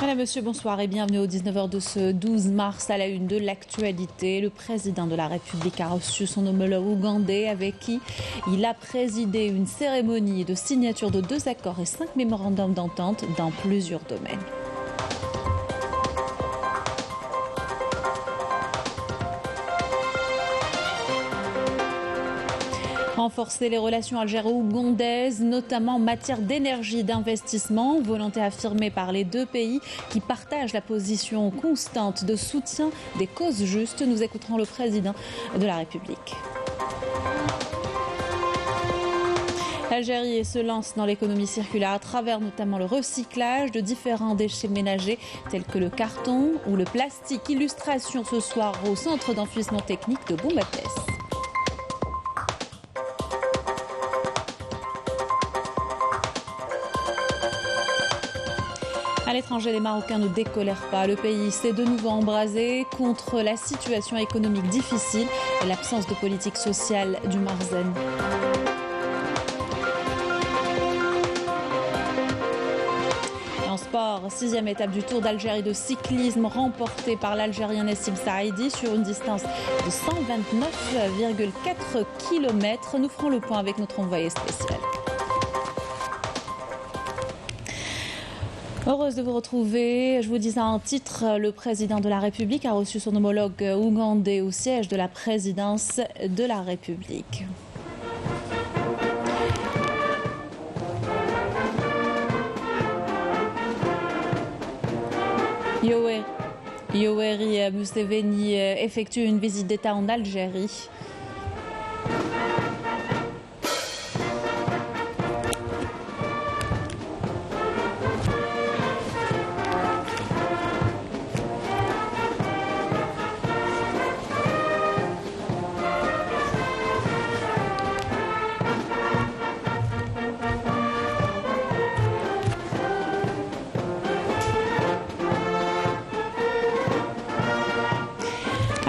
Madame, Monsieur, bonsoir et bienvenue au 19h de ce 12 mars à la une de l'actualité. Le président de la République a reçu son homologue ougandais avec qui il a présidé une cérémonie de signature de 2 accords et 5 mémorandums d'entente dans plusieurs domaines. Renforcer les relations algéro-ougandaises, notamment en matière d'énergie et d'investissement, volonté affirmée par les deux pays qui partagent la position constante de soutien des causes justes. Nous écouterons le président de la République. L'Algérie se lance dans l'économie circulaire à travers notamment le recyclage de différents déchets ménagers tels que le carton ou le plastique. Illustration ce soir au centre d'enfouissement technique de Boumates. À l'étranger, les Marocains ne décolèrent pas. Le pays s'est de nouveau embrasé contre la situation économique difficile et l'absence de politique sociale du Marzen. En sport, 6e étape du Tour d'Algérie de cyclisme remportée par l'Algérien Nessim Saïdi sur une distance de 129,4 km. Nous ferons le point avec notre envoyé spécial. Heureuse de vous retrouver. Je vous disais en titre, le président de la République a reçu son homologue ougandais au siège de la présidence de la République. Yoweri Museveni effectue une visite d'État en Algérie.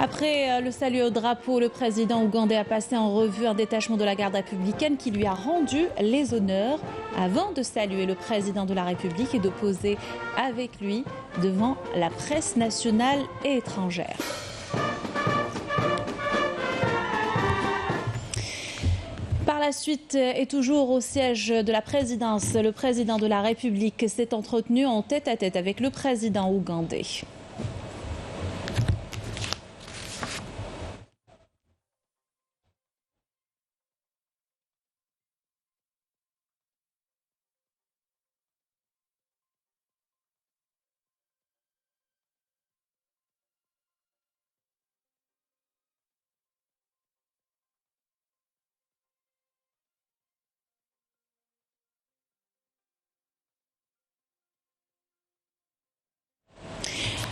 Après le salut au drapeau, le président ougandais a passé en revue un détachement de la garde républicaine qui lui a rendu les honneurs avant de saluer le président de la République et de poser avec lui devant la presse nationale et étrangère. Par la suite et toujours au siège de la présidence, le président de la République s'est entretenu en tête-à-tête avec le président ougandais.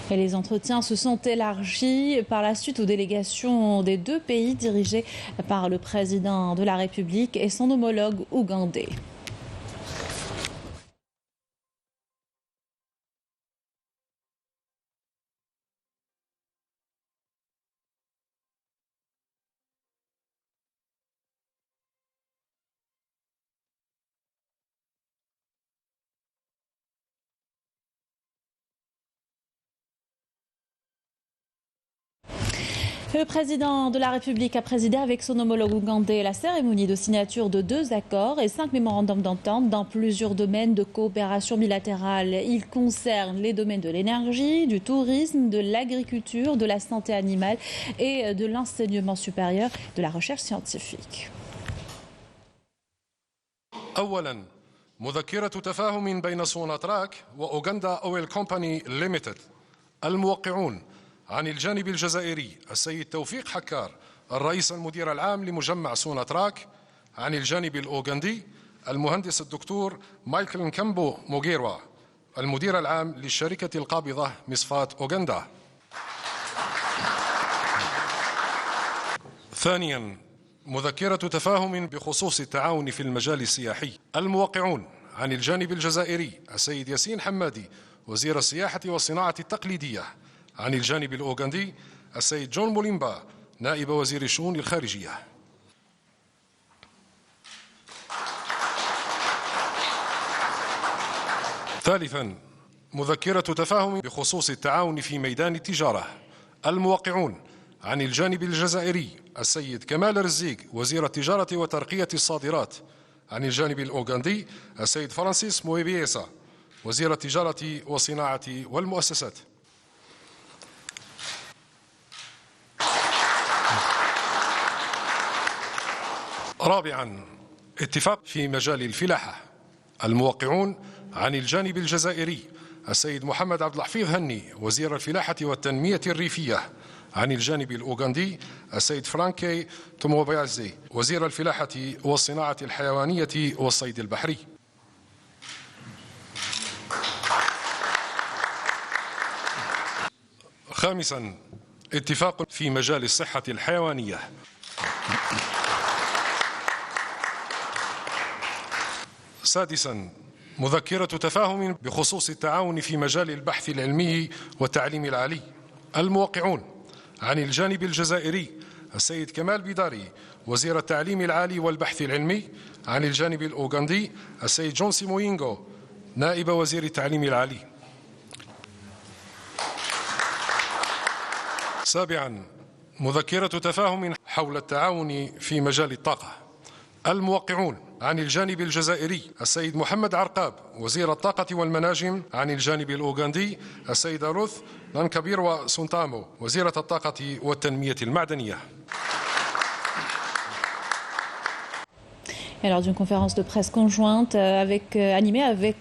Et les entretiens se sont élargis par la suite aux délégations des deux pays dirigées par le président de la République et son homologue ougandais. Le président de la République a présidé avec son homologue ougandais la cérémonie de signature de 2 accords et 5 mémorandums d'entente dans plusieurs domaines de coopération bilatérale. Ils concernent les domaines de l'énergie, du tourisme, de l'agriculture, de la santé animale et de l'enseignement supérieur, de la recherche scientifique. أولاً مذكرة تفاهم بين سوناتراك وأوغندا أويل كومباني ليميتد الموقعون عن الجانب الجزائري السيد توفيق حكار الرئيس المدير العام لمجمع سوناتراك، عن الجانب الأوغندي المهندس الدكتور مايكل نكامبو موغيروا المدير العام للشركة القابضة مصفات أوغندا. ثانياً مذكرة تفاهم بخصوص التعاون في المجال السياحي. الموقعون عن الجانب الجزائري السيد ياسين حمادي وزير السياحة والصناعة التقليدية، عن الجانب الأوغندي السيد جون موليمبا نائب وزير الشؤون الخارجية. ثالثا مذكرة تفاهم بخصوص التعاون في ميدان التجارة. الموقعون عن الجانب الجزائري السيد كمال رزيق وزير التجارة وترقية الصادرات. عن الجانب الأوغندي السيد فرانسيس مويبييسا وزير التجارة والصناعة والمؤسسات. رابعا، اتفاق في مجال الفلاحة. الموقعون عن الجانب الجزائري السيد محمد عبد الحفيظ هني وزير الفلاحة والتنمية الريفية. عن الجانب الأوغندي السيد فرانكي توموبيازي وزير الفلاحة والصناعة الحيوانية والصيد البحري. خامسا، اتفاق في مجال الصحة الحيوانية. سادسا، مذكرة تفاهم بخصوص التعاون في مجال البحث العلمي والتعليم العالي. الموقعون عن الجانب الجزائري السيد كمال بيداري وزير التعليم العالي والبحث العلمي. عن الجانب الأوغندي السيد جون سيموينغو نائب وزير التعليم العالي. سابعا، مذكرة تفاهم حول التعاون في مجال الطاقة. الموقعون عن الجانب الجزائري السيد محمد عرقاب وزير الطاقة والمناجم. عن الجانب الأوغندي السيدة روث نانكابيروا سونتامو وزيرة الطاقة والتنمية المعدنية. Et lors d'une conférence de presse conjointe animée avec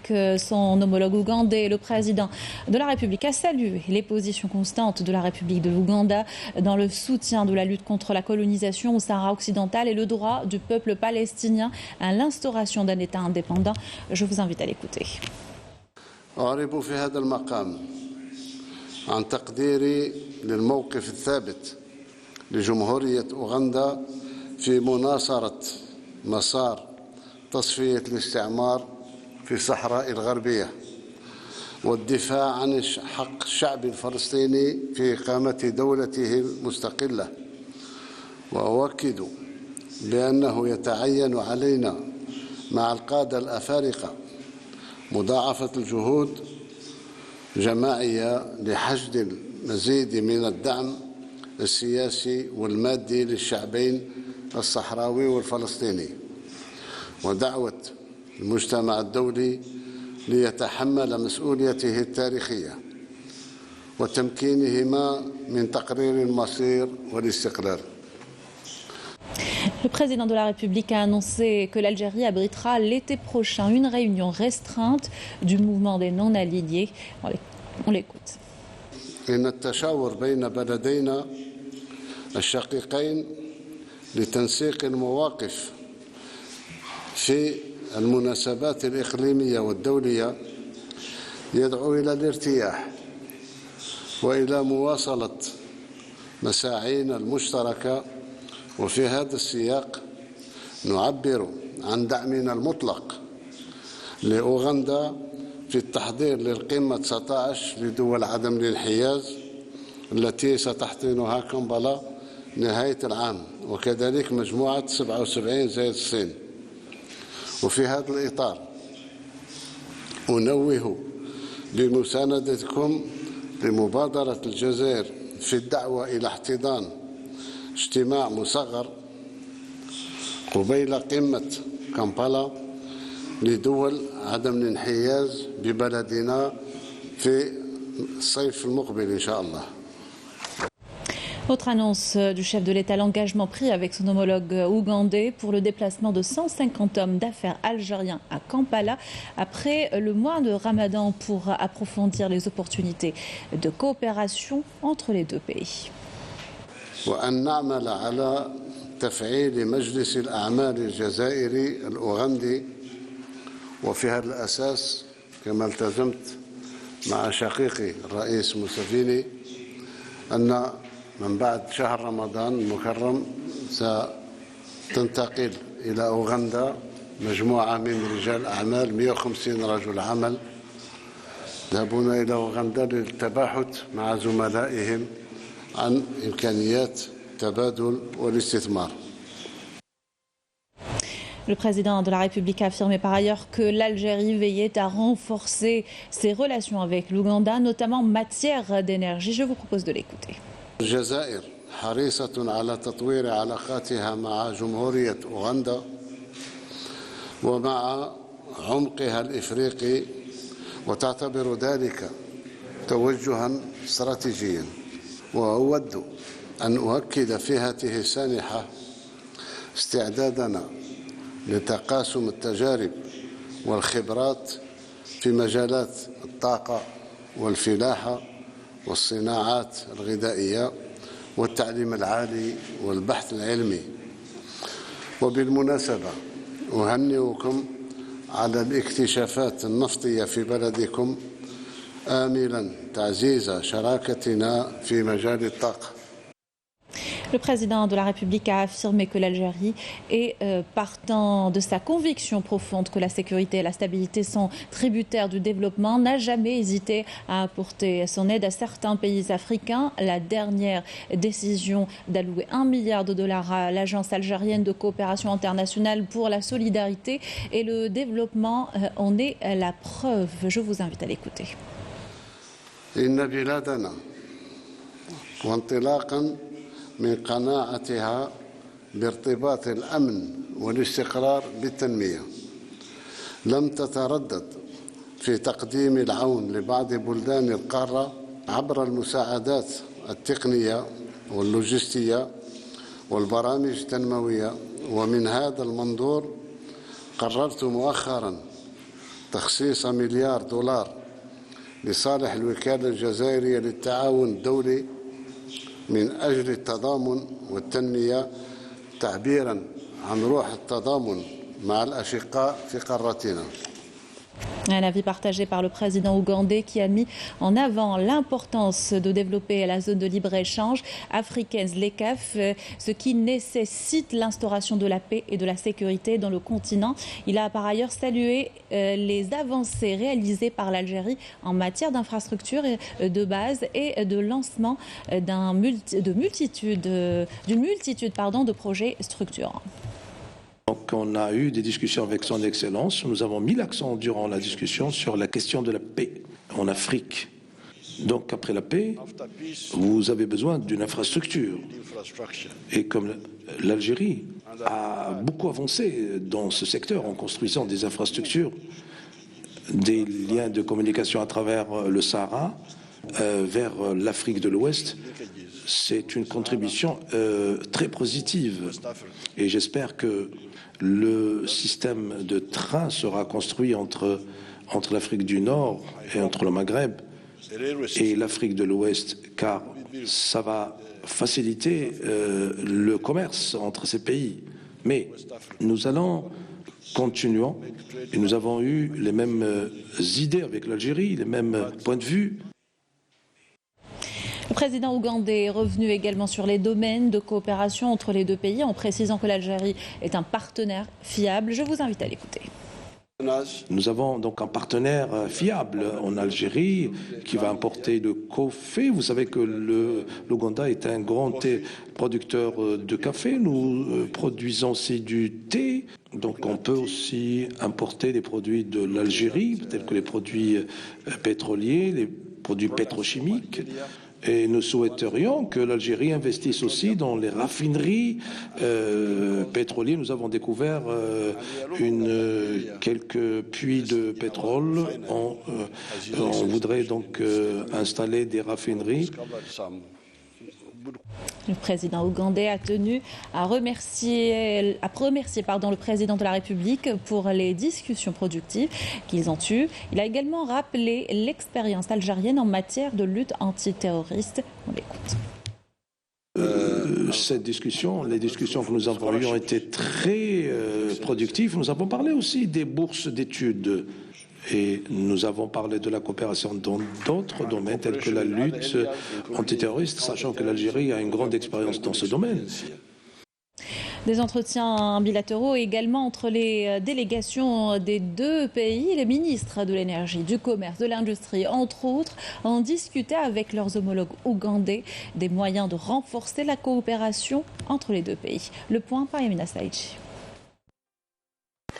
son homologue ougandais, le président de la République a salué les positions constantes de la République de l'Ouganda dans le soutien de la lutte contre la colonisation au Sahara occidental et le droit du peuple palestinien à l'instauration d'un État indépendant. Je vous invite à l'écouter. أعرب في هذا المقام عن تقديري للموقف الثابت لجمهورية أوغندا في مناصرة مسار تصفية الاستعمار في الصحراء الغربية والدفاع عن حق الشعب الفلسطيني في إقامة دولته المستقلة. وأؤكد بأنه يتعين علينا مع القادة الأفارقة مضاعفة الجهود جماعية لحشد المزيد من الدعم السياسي والمادي للشعبين الصحراوي والفلسطيني ودعوة المجتمع الدولي ليتحمل مسؤوليته التاريخية وتمكينهما من تقرير المصير والاستقلال. Le président de la République a annoncé que l'Algérie abritera l'été prochain une réunion restreinte du mouvement des non-alignés. On l'écoute. إن التشاور بين بلدينا الشقيقين لتنسيق المواقف في المناسبات الإقليمية والدولية يدعو إلى الارتياح وإلى مواصلة مساعينا المشتركة. وفي هذا السياق نعبر عن دعمنا المطلق لأوغندا في التحضير للقمة 19 لدول عدم الانحياز التي ستحضنها كامبالا نهاية العام، وكذلك مجموعة 77 زائد الصين. وفي هذا الإطار أنوه بمساندتكم لمبادرة الجزائر في الدعوة إلى احتضان اجتماع مصغر قبيل قمة كامبالا لدول عدم الانحياز ببلدنا في الصيف المقبل إن شاء الله. Autre annonce du chef de l'État, l'engagement pris avec son homologue ougandais pour le déplacement de 150 hommes d'affaires algériens à Kampala après le mois de Ramadan pour approfondir les opportunités de coopération entre les deux pays. وأن نعمل على تفعيل مجلس الأعمال الجزائري الأوغندي، وفي هذا الأساس كما التزمت مع شقيقي الرئيس موسفيني أن من بعد شهر رمضان المكرم ستنتقل إلى أوغندا مجموعة من رجال أعمال 150 رجل عمل يذهبون إلى أوغندا للتباحث مع زملائهم عن إمكانيات التبادل والاستثمار. Le président de la République a affirmé par ailleurs que l'Algérie veillait à renforcer ses relations avec l'Ouganda, notamment en matière d'énergie. Je vous propose de l'écouter. الجزائر حريصة على تطوير علاقاتها مع جمهورية أوغندا ومع عمقها الإفريقي وتعتبر ذلك توجها استراتيجيا، وأود أن أؤكد في هذه السانحة استعدادنا لتقاسم التجارب والخبرات في مجالات الطاقة والفلاحة والصناعات الغذائية والتعليم العالي والبحث العلمي. وبالمناسبة أهنئكم على الاكتشافات النفطية في بلدكم، آملا تعزيز شراكتنا في مجال الطاقة. Le président de la République a affirmé que l'Algérie est partant de sa conviction profonde que la sécurité et la stabilité sont tributaires du développement, n'a jamais hésité à apporter son aide à certains pays africains. La dernière décision d'allouer 1 milliard de dollars à l'Agence algérienne de coopération internationale pour la solidarité et le développement en est la preuve. Je vous invite à l'écouter. من قناعتها بارتباط الأمن والاستقرار بالتنمية، لم تتردد في تقديم العون لبعض بلدان القارة عبر المساعدات التقنية واللوجستية والبرامج التنموية. ومن هذا المنظور قررت مؤخرا تخصيص $1 مليار لصالح الوكالة الجزائرية للتعاون الدولي من أجل التضامن والتنمية، تعبيرا عن روح التضامن مع الأشقاء في قارتنا. Un avis partagé par le président ougandais qui a mis en avant l'importance de développer la zone de libre-échange africaine, l'ECAF, ce qui nécessite l'instauration de la paix et de la sécurité dans le continent. Il a par ailleurs salué les avancées réalisées par l'Algérie en matière d'infrastructures de base et de lancement d'une multitude de projets structurants. Donc on a eu des discussions avec son Excellence. Nous avons mis l'accent durant la discussion sur la question de la paix en Afrique. Donc après la paix, vous avez besoin d'une infrastructure. Et comme l'Algérie a beaucoup avancé dans ce secteur en construisant des infrastructures, des liens de communication à travers le Sahara vers l'Afrique de l'Ouest, c'est une contribution très positive. Et j'espère que le système de train sera construit entre l'Afrique du Nord et entre le Maghreb et l'Afrique de l'Ouest, car ça va faciliter le commerce entre ces pays. Mais nous allons continuer et nous avons eu les mêmes idées avec l'Algérie, les mêmes points de vue. Le président ougandais est revenu également sur les domaines de coopération entre les deux pays en précisant que l'Algérie est un partenaire fiable. Je vous invite à l'écouter. Nous avons donc un partenaire fiable en Algérie qui va importer le café. Vous savez que l'Ouganda est un grand producteur de café. Nous produisons aussi du thé. Donc on peut aussi importer des produits de l'Algérie, tels que les produits pétroliers, les produits pétrochimiques. Et nous souhaiterions que l'Algérie investisse aussi dans les raffineries pétrolières. Nous avons découvert quelques puits de pétrole. On voudrait donc installer des raffineries. Le président ougandais a tenu à remercier le président de la République pour les discussions productives qu'ils ont eues. Il a également rappelé l'expérience algérienne en matière de lutte antiterroriste. On l'écoute. Les discussions que nous avons eues ont été très productives. Nous avons parlé aussi des bourses d'études. Et nous avons parlé de la coopération dans d'autres domaines tels que la lutte antiterroriste, sachant que l'Algérie a une grande expérience dans ce domaine. Des entretiens bilatéraux également entre les délégations des deux pays. Les ministres de l'énergie, du commerce, de l'industrie, entre autres, ont discuté avec leurs homologues ougandais des moyens de renforcer la coopération entre les deux pays. Le point par Yamina Saïdji.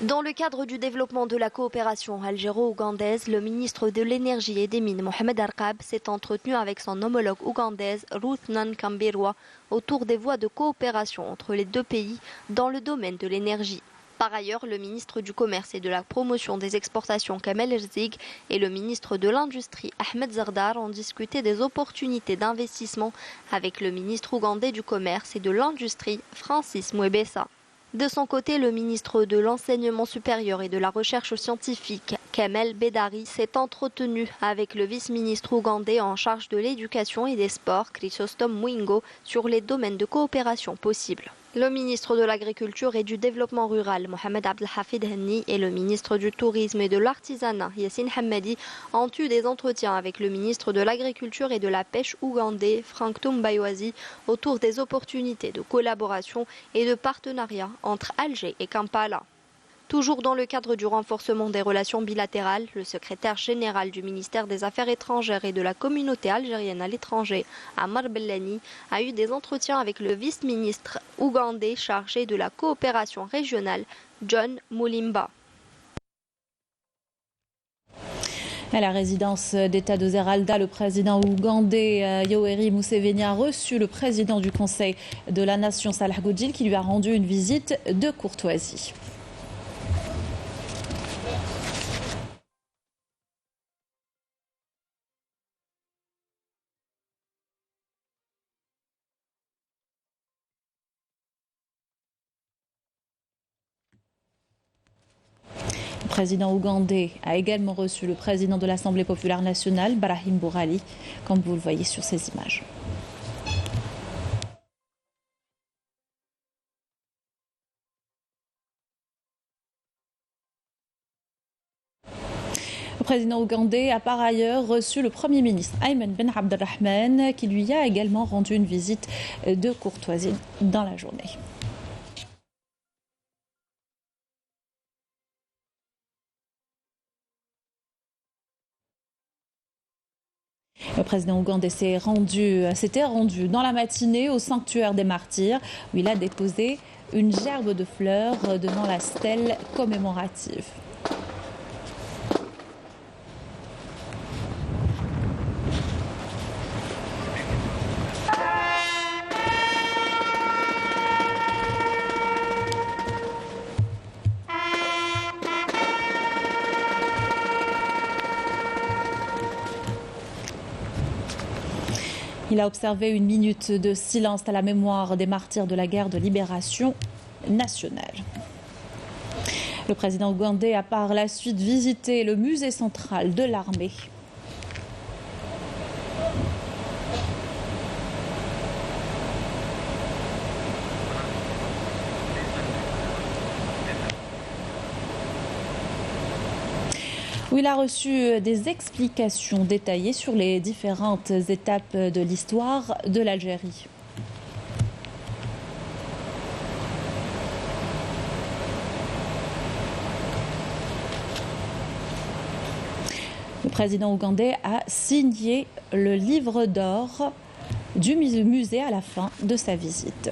Dans le cadre du développement de la coopération algéro-ougandaise, le ministre de l'Énergie et des Mines, Mohamed Arkab, s'est entretenu avec son homologue ougandaise, Ruth Nankambirwa, autour des voies de coopération entre les deux pays dans le domaine de l'énergie. Par ailleurs, le ministre du Commerce et de la Promotion des Exportations, Kamel Erzig, et le ministre de l'Industrie, Ahmed Zardar, ont discuté des opportunités d'investissement avec le ministre ougandais du Commerce et de l'Industrie, Francis Mwebesa. De son côté, le ministre de l'Enseignement supérieur et de la Recherche scientifique, Kamel Bedari, s'est entretenu avec le vice-ministre ougandais en charge de l'éducation et des sports, Chrysostom Mwingo, sur les domaines de coopération possibles. Le ministre de l'Agriculture et du Développement rural, Mohamed Abdelhafid Henni, et le ministre du Tourisme et de l'Artisanat, Yassine Hammadi, ont eu des entretiens avec le ministre de l'Agriculture et de la Pêche ougandais, Frank Tumbaywazi, autour des opportunités de collaboration et de partenariat entre Alger et Kampala. Toujours dans le cadre du renforcement des relations bilatérales, le secrétaire général du ministère des Affaires étrangères et de la communauté algérienne à l'étranger, Amar Bellani, a eu des entretiens avec le vice-ministre ougandais chargé de la coopération régionale, John Mulimba. À la résidence d'État de Zeralda, le président ougandais Yoweri Museveni a reçu le président du Conseil de la Nation, Salah Goudjil, qui lui a rendu une visite de courtoisie. Le président ougandais a également reçu le président de l'Assemblée populaire nationale, Brahim Bourali, comme vous le voyez sur ces images. Le président ougandais a par ailleurs reçu le Premier ministre Ayman Ben Abdelrahman, qui lui a également rendu une visite de courtoisie dans la journée. Le président ougandais s'était rendu dans la matinée au sanctuaire des martyrs, où il a déposé une gerbe de fleurs devant la stèle commémorative. Il a observé une minute de silence à la mémoire des martyrs de la guerre de libération nationale. Le président ougandais a par la suite visité le musée central de l'armée. Où il a reçu des explications détaillées sur les différentes étapes de l'histoire de l'Algérie. Le président ougandais a signé le livre d'or du musée à la fin de sa visite.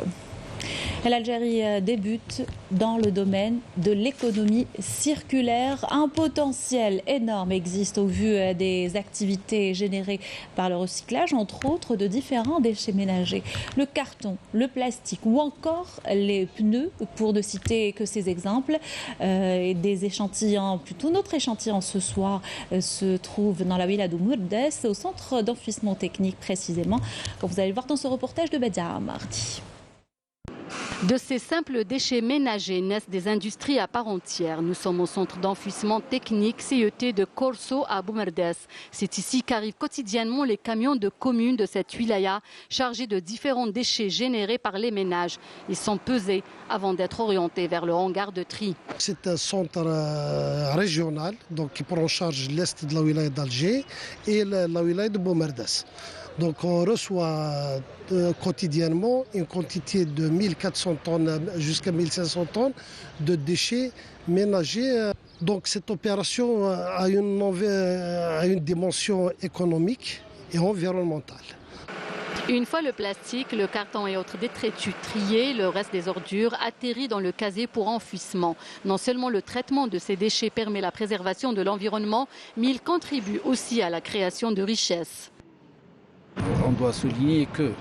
L'Algérie débute dans le domaine de l'économie circulaire. Un potentiel énorme existe au vu des activités générées par le recyclage, entre autres de différents déchets ménagers. Le carton, le plastique ou encore les pneus, pour ne citer que ces exemples. Des échantillons, plutôt notre échantillon ce soir se trouve dans la Wilaya de Mourdes, au centre d'enfouissement technique précisément, comme vous allez le voir dans ce reportage de Badia mardi. De ces simples déchets ménagers naissent des industries à part entière. Nous sommes au centre d'enfouissement technique CET de Corso à Boumerdes. C'est ici qu'arrivent quotidiennement les camions de communes de cette wilaya chargés de différents déchets générés par les ménages. Ils sont pesés avant d'être orientés vers le hangar de tri. C'est un centre régional donc, qui prend en charge l'est de la wilaya d'Alger et la wilaya de Boumerdes. Donc on reçoit quotidiennement une quantité de 1400 tonnes jusqu'à 1500 tonnes de déchets ménagers. Donc cette opération a une dimension économique et environnementale. Une fois le plastique, le carton et autres détritus triés, le reste des ordures atterrit dans le casier pour enfouissement. Non seulement le traitement de ces déchets permet la préservation de l'environnement, mais il contribue aussi à la création de richesses. On doit souligner que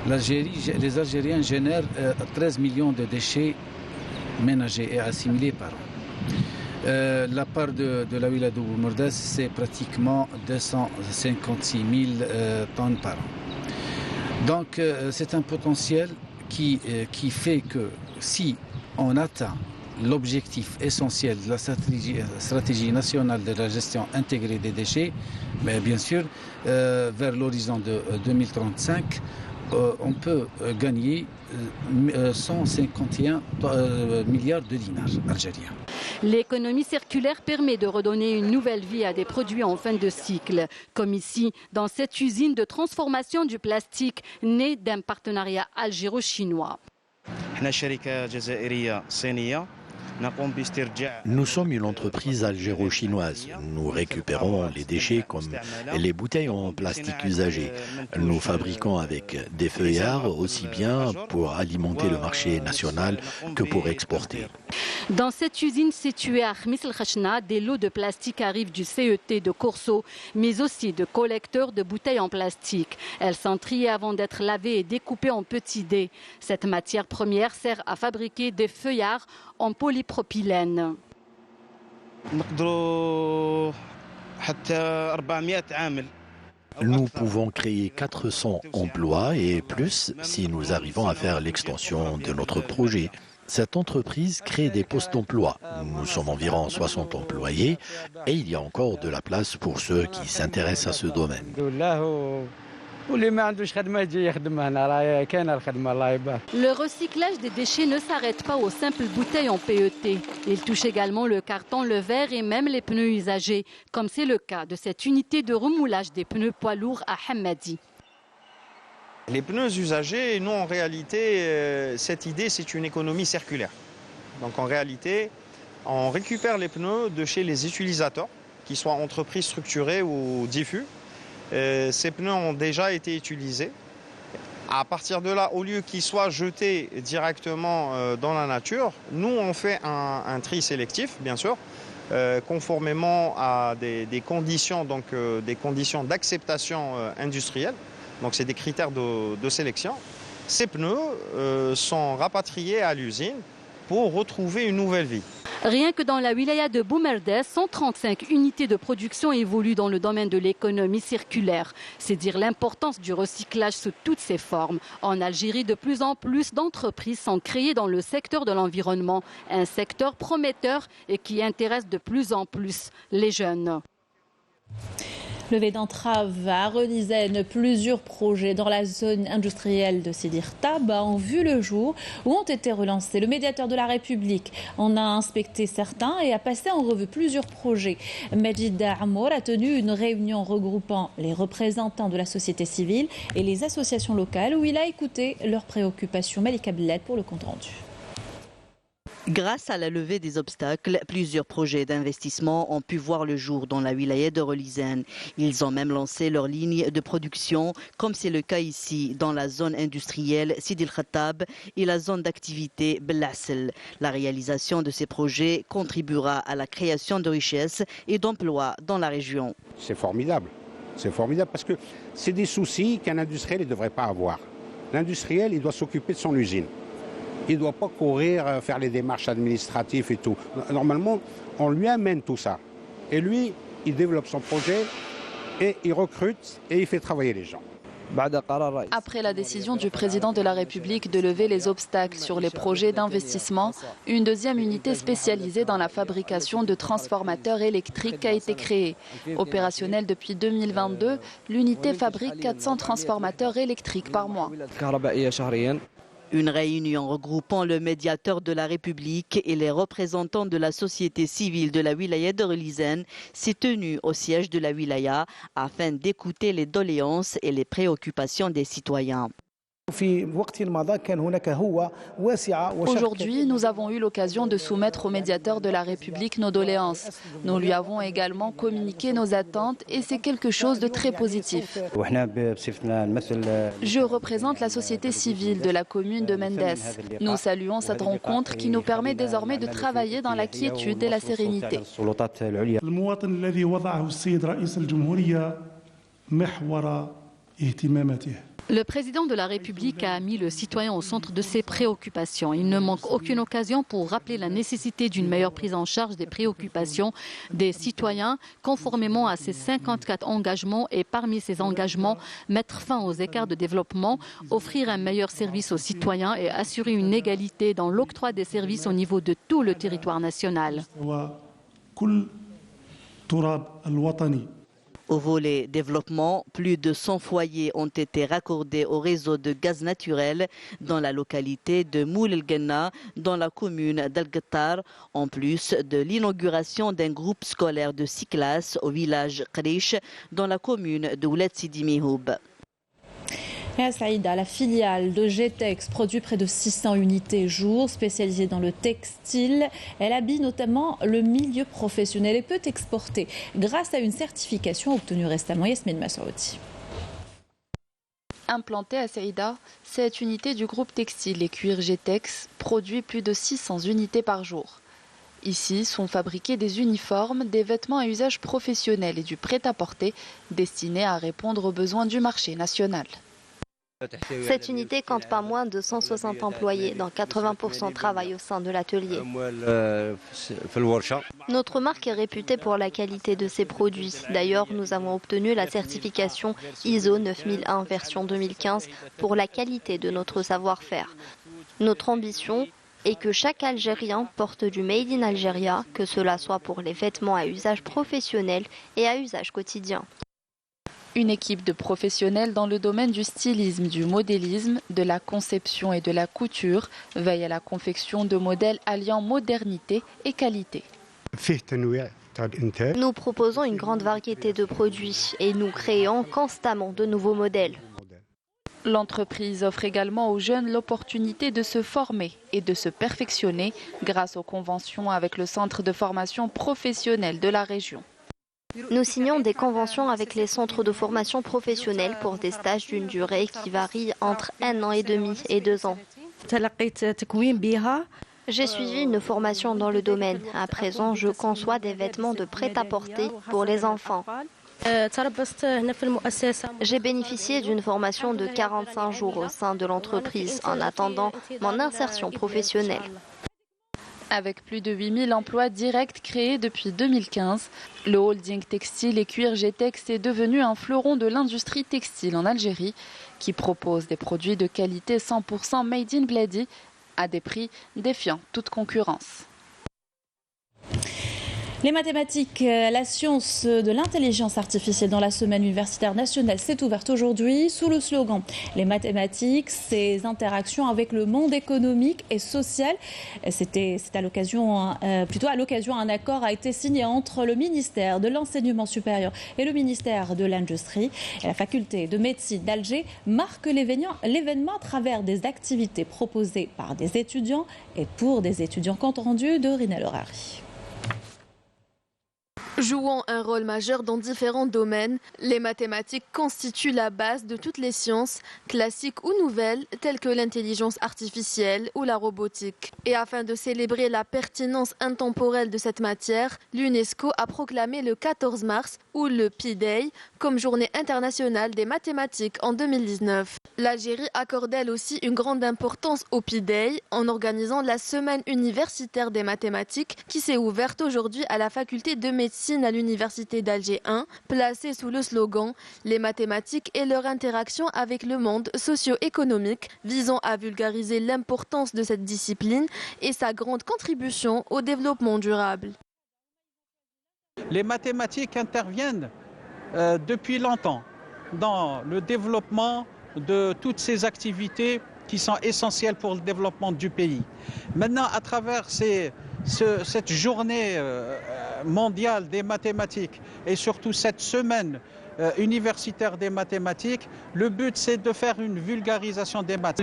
les Algériens génèrent 13 millions de déchets ménagers et assimilés par an. La part de la wilaya de Boumerdès, c'est pratiquement 256 000 tonnes par an. Donc c'est un potentiel qui fait que si on atteint l'objectif essentiel de la stratégie nationale de la gestion intégrée des déchets, mais bien sûr, vers l'horizon de 2035, on peut gagner 151 milliards de dinars algériens. L'économie circulaire permet de redonner une nouvelle vie à des produits en fin de cycle, comme ici, dans cette usine de transformation du plastique née d'un partenariat algéro-chinois. Nous sommes une entreprise algéro-chinoise. Nous récupérons les déchets comme les bouteilles en plastique usagées. Nous fabriquons avec des feuillards aussi bien pour alimenter le marché national que pour exporter. Dans cette usine située à Khmis el-Khachna, des lots de plastique arrivent du CET de Corso, mais aussi de collecteurs de bouteilles en plastique. Elles sont triées avant d'être lavées et découpées en petits dés. Cette matière première sert à fabriquer des feuillards en polypropylène. Nous pouvons créer 400 emplois et plus si nous arrivons à faire l'extension de notre projet. Cette entreprise crée des postes d'emploi. Nous sommes environ 60 employés et il y a encore de la place pour ceux qui s'intéressent à ce domaine. Le recyclage des déchets ne s'arrête pas aux simples bouteilles en PET. Il touche également le carton, le verre et même les pneus usagés, comme c'est le cas de cette unité de remoulage des pneus poids lourds à Hamadi. Les pneus usagés, nous en réalité, cette idée c'est une économie circulaire. Donc en réalité, on récupère les pneus de chez les utilisateurs, qu'ils soient entreprises structurées ou diffus. Ces pneus ont déjà été utilisés. À partir de là, au lieu qu'ils soient jetés directement dans la nature, nous on fait un tri sélectif, bien sûr, conformément à des conditions, donc des conditions d'acceptation industrielle. Donc c'est des critères de sélection. Ces pneus sont rapatriés à l'usine pour retrouver une nouvelle vie. Rien que dans la wilaya de Boumerdès, 135 unités de production évoluent dans le domaine de l'économie circulaire. C'est dire l'importance du recyclage sous toutes ses formes. En Algérie, de plus en plus d'entreprises sont créées dans le secteur de l'environnement, un secteur prometteur et qui intéresse de plus en plus les jeunes. Levée d'entrave à Relizène, plusieurs projets dans la zone industrielle de Sidi Khatab ont vu le jour ou ont été relancés. Le médiateur de la République en a inspecté certains et a passé en revue plusieurs projets. Majid Amour a tenu une réunion regroupant les représentants de la société civile et les associations locales où il a écouté leurs préoccupations. Malika Bled pour le compte rendu. Grâce à la levée des obstacles, plusieurs projets d'investissement ont pu voir le jour dans la wilaya de Relizène. Ils ont même lancé leur ligne de production, comme c'est le cas ici dans la zone industrielle Sidi Khatab et la zone d'activité Belassel. La réalisation de ces projets contribuera à la création de richesses et d'emplois dans la région. C'est formidable parce que c'est des soucis qu'un industriel ne devrait pas avoir. L'industriel, il doit s'occuper de son usine. Il ne doit pas courir, faire les démarches administratives et tout. Normalement, on lui amène tout ça. Et lui, il développe son projet et il recrute et il fait travailler les gens. Après la décision du président de la République de lever les obstacles sur les projets d'investissement, une deuxième unité spécialisée dans la fabrication de transformateurs électriques a été créée. Opérationnelle depuis 2022, l'unité fabrique 400 transformateurs électriques par mois. Une réunion regroupant le médiateur de la République et les représentants de la société civile de la wilaya de Relizène s'est tenue au siège de la wilaya afin d'écouter les doléances et les préoccupations des citoyens. Aujourd'hui, nous avons eu l'occasion de soumettre au médiateur de la République nos doléances. Nous lui avons également communiqué nos attentes et c'est quelque chose de très positif. Je représente la société civile de la commune de Mendes. Nous saluons cette rencontre qui nous permet désormais de travailler dans la quiétude et la sérénité. Le président de la République a mis le citoyen au centre de ses préoccupations. Il ne manque aucune occasion pour rappeler la nécessité d'une meilleure prise en charge des préoccupations des citoyens, conformément à ses 54 engagements et parmi ces engagements, mettre fin aux écarts de développement, offrir un meilleur service aux citoyens et assurer une égalité dans l'octroi des services au niveau de tout le territoire national. Au volet développement, plus de 100 foyers ont été raccordés au réseau de gaz naturel dans la localité de Moul El Genna, dans la commune d'Al-Gattar, en plus de l'inauguration d'un groupe scolaire de 6 classes au village Krish, dans la commune de Ouled Sidi Mihoub. Et à Saïda, la filiale de Getex produit près de 600 unités jour, spécialisée dans le textile. Elle habille notamment le milieu professionnel et peut exporter grâce à une certification obtenue récemment. Yasmine Massaouti. Implantée à Saïda, cette unité du groupe textile et cuir Getex produit plus de 600 unités par jour. Ici sont fabriqués des uniformes, des vêtements à usage professionnel et du prêt-à-porter destinés à répondre aux besoins du marché national. Cette unité compte pas moins de 160 employés, dont 80% travaillent au sein de l'atelier. Notre marque est réputée pour la qualité de ses produits. D'ailleurs, nous avons obtenu la certification ISO 9001 version 2015 pour la qualité de notre savoir-faire. Notre ambition est que chaque Algérien porte du Made in Algeria, que cela soit pour les vêtements à usage professionnel et à usage quotidien. Une équipe de professionnels dans le domaine du stylisme, du modélisme, de la conception et de la couture veille à la confection de modèles alliant modernité et qualité. Nous proposons une grande variété de produits et nous créons constamment de nouveaux modèles. L'entreprise offre également aux jeunes l'opportunité de se former et de se perfectionner grâce aux conventions avec le centre de formation professionnelle de la région. Nous signons des conventions avec les centres de formation professionnelle pour des stages d'une durée qui varie entre 1 an et demi et 2 ans. J'ai suivi une formation dans le domaine. À présent, je conçois des vêtements de prêt-à-porter pour les enfants. J'ai bénéficié d'une formation de 45 jours au sein de l'entreprise en attendant mon insertion professionnelle. Avec plus de 8000 emplois directs créés depuis 2015, le holding textile et cuir Getex est devenu un fleuron de l'industrie textile en Algérie qui propose des produits de qualité 100% made in Bledi à des prix défiant toute concurrence. Les mathématiques, la science de l'intelligence artificielle dans la semaine universitaire nationale s'est ouverte aujourd'hui sous le slogan « Les mathématiques, ces interactions avec le monde économique et social ». C'est à l'occasion un accord a été signé entre le ministère de l'Enseignement supérieur et le ministère de l'Industrie. Et la faculté de médecine d'Alger marque l'événement à travers des activités proposées par des étudiants et pour des étudiants. Compte rendu de Rina Lorari. Jouant un rôle majeur dans différents domaines, les mathématiques constituent la base de toutes les sciences, classiques ou nouvelles, telles que l'intelligence artificielle ou la robotique. Et afin de célébrer la pertinence intemporelle de cette matière, l'UNESCO a proclamé le 14 mars, ou le Pi Day, comme journée internationale des mathématiques en 2019. L'Algérie accorde elle aussi une grande importance au Pi Day en organisant la semaine universitaire des mathématiques qui s'est ouverte aujourd'hui à la faculté de médecine à l'université d'Alger 1, placée sous le slogan « Les mathématiques et leur interaction avec le monde socio-économique » visant à vulgariser l'importance de cette discipline et sa grande contribution au développement durable. Les mathématiques interviennent depuis longtemps dans le développement de toutes ces activités qui sont essentielles pour le développement du pays. Maintenant, à travers cette journée mondiale des mathématiques et surtout cette semaine universitaire des mathématiques. Le but, c'est de faire une vulgarisation des maths.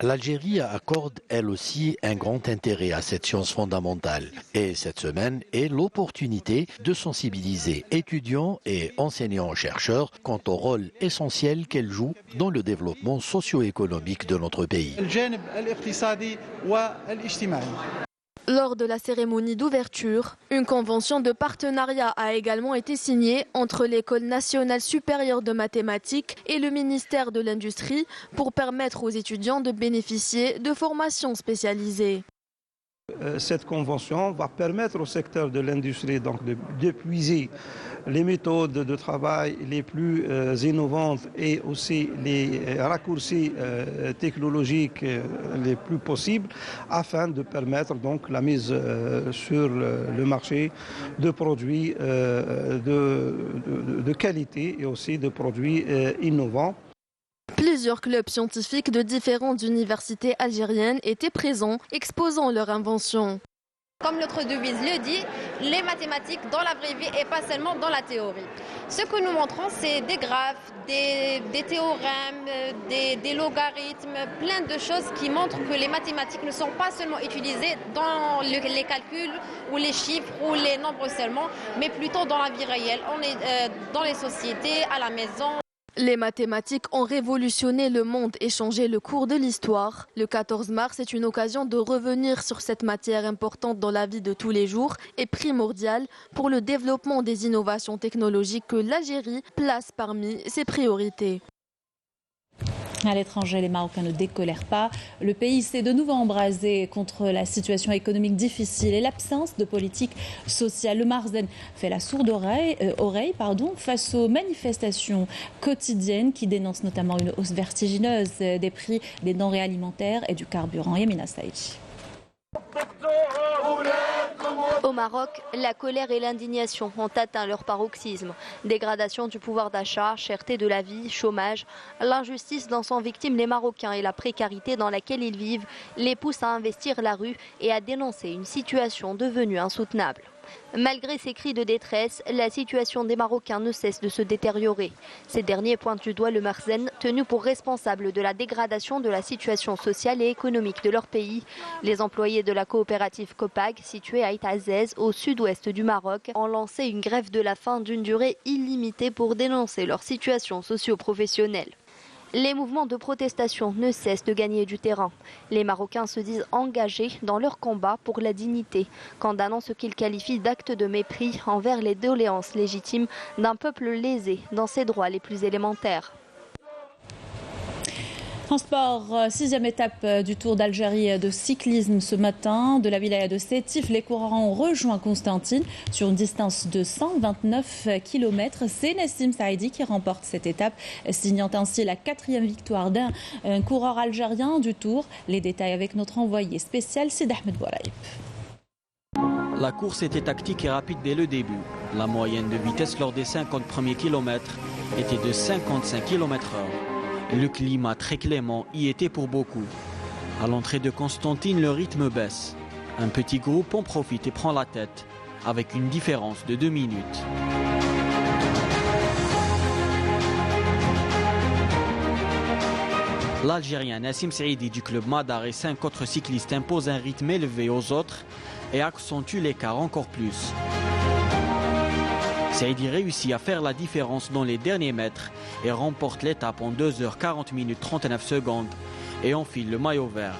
L'Algérie accorde elle aussi un grand intérêt à cette science fondamentale. Et cette semaine est l'opportunité de sensibiliser étudiants et enseignants-chercheurs quant au rôle essentiel qu'elle joue dans le développement socio-économique de notre pays. Lors de la cérémonie d'ouverture, une convention de partenariat a également été signée entre l'École nationale supérieure de mathématiques et le ministère de l'Industrie pour permettre aux étudiants de bénéficier de formations spécialisées. Cette convention va permettre au secteur de l'industrie d'épuiser les méthodes de travail les plus innovantes et aussi les raccourcis technologiques les plus possibles afin de permettre donc la mise sur le marché de produits de qualité et aussi de produits innovants. Plusieurs clubs scientifiques de différentes universités algériennes étaient présents, exposant leur invention. Comme notre devise le dit, les mathématiques dans la vraie vie et pas seulement dans la théorie. Ce que nous montrons, c'est des graphes, des théorèmes, des logarithmes, plein de choses qui montrent que les mathématiques ne sont pas seulement utilisées dans les calculs ou les chiffres ou les nombres seulement, mais plutôt dans la vie réelle. On est dans les sociétés, à la maison. Les mathématiques ont révolutionné le monde et changé le cours de l'histoire. Le 14 mars est une occasion de revenir sur cette matière importante dans la vie de tous les jours et primordiale pour le développement des innovations technologiques que l'Algérie place parmi ses priorités. À l'étranger, les Marocains ne décolèrent pas. Le pays s'est de nouveau embrasé contre la situation économique difficile et l'absence de politique sociale. Le Marzen fait la sourde oreille face aux manifestations quotidiennes qui dénoncent notamment une hausse vertigineuse des prix des denrées alimentaires et du carburant. Yamina Saïdi. Au Maroc, la colère et l'indignation ont atteint leur paroxysme. Dégradation du pouvoir d'achat, cherté de la vie, chômage, l'injustice dont sont victimes les Marocains et la précarité dans laquelle ils vivent les poussent à investir la rue et à dénoncer une situation devenue insoutenable. Malgré ces cris de détresse, la situation des Marocains ne cesse de se détériorer. Ces derniers pointent du doigt le Marzen, tenu pour responsable de la dégradation de la situation sociale et économique de leur pays. Les employés de la coopérative Copag, située à Itazez, au sud-ouest du Maroc, ont lancé une grève de la faim d'une durée illimitée pour dénoncer leur situation socio-professionnelle. Les mouvements de protestation ne cessent de gagner du terrain. Les Marocains se disent engagés dans leur combat pour la dignité, condamnant ce qu'ils qualifient d'actes de mépris envers les doléances légitimes d'un peuple lésé dans ses droits les plus élémentaires. En sport, 6e étape du Tour d'Algérie de cyclisme ce matin. De la wilaya de Sétif, les coureurs ont rejoint Constantine sur une distance de 129 km. C'est Nassim Saïdi qui remporte cette étape, signant ainsi la 4e victoire d'un coureur algérien du Tour. Les détails avec notre envoyé spécial Sid Ahmed Bouaraïb. La course était tactique et rapide dès le début. La moyenne de vitesse lors des 50 premiers kilomètres était de 55 km/h. Le climat très clément y était pour beaucoup. À l'entrée de Constantine, le rythme baisse. Un petit groupe en profite et prend la tête, avec une différence de 2 minutes. L'Algérien Nassim Saïdi du club Madar et 5 autres cyclistes imposent un rythme élevé aux autres et accentuent l'écart encore plus. Saïdi réussit à faire la différence dans les derniers mètres et remporte l'étape en 2h40 minutes 39 secondes et enfile le maillot vert.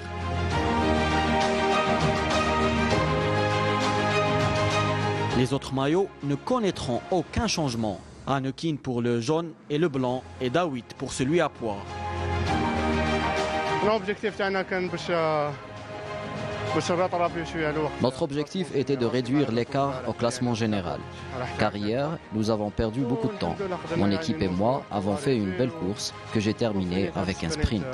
Les autres maillots ne connaîtront aucun changement. Hannequin pour le jaune et le blanc et Daoud pour celui à pois. Notre objectif était de réduire l'écart au classement général, car hier, nous avons perdu beaucoup de temps. Mon équipe et moi avons fait une belle course que j'ai terminée avec un sprint.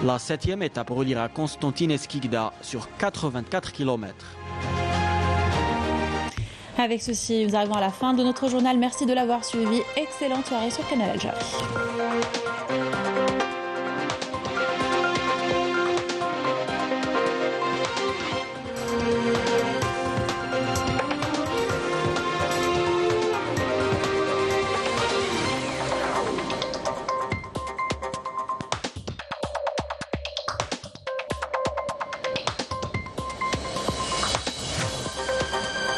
La 7e étape reliera Constantine et Skikda sur 84 km. Avec ceci, nous arrivons à la fin de notre journal. Merci de l'avoir suivi. Excellente soirée sur Canal Algérie.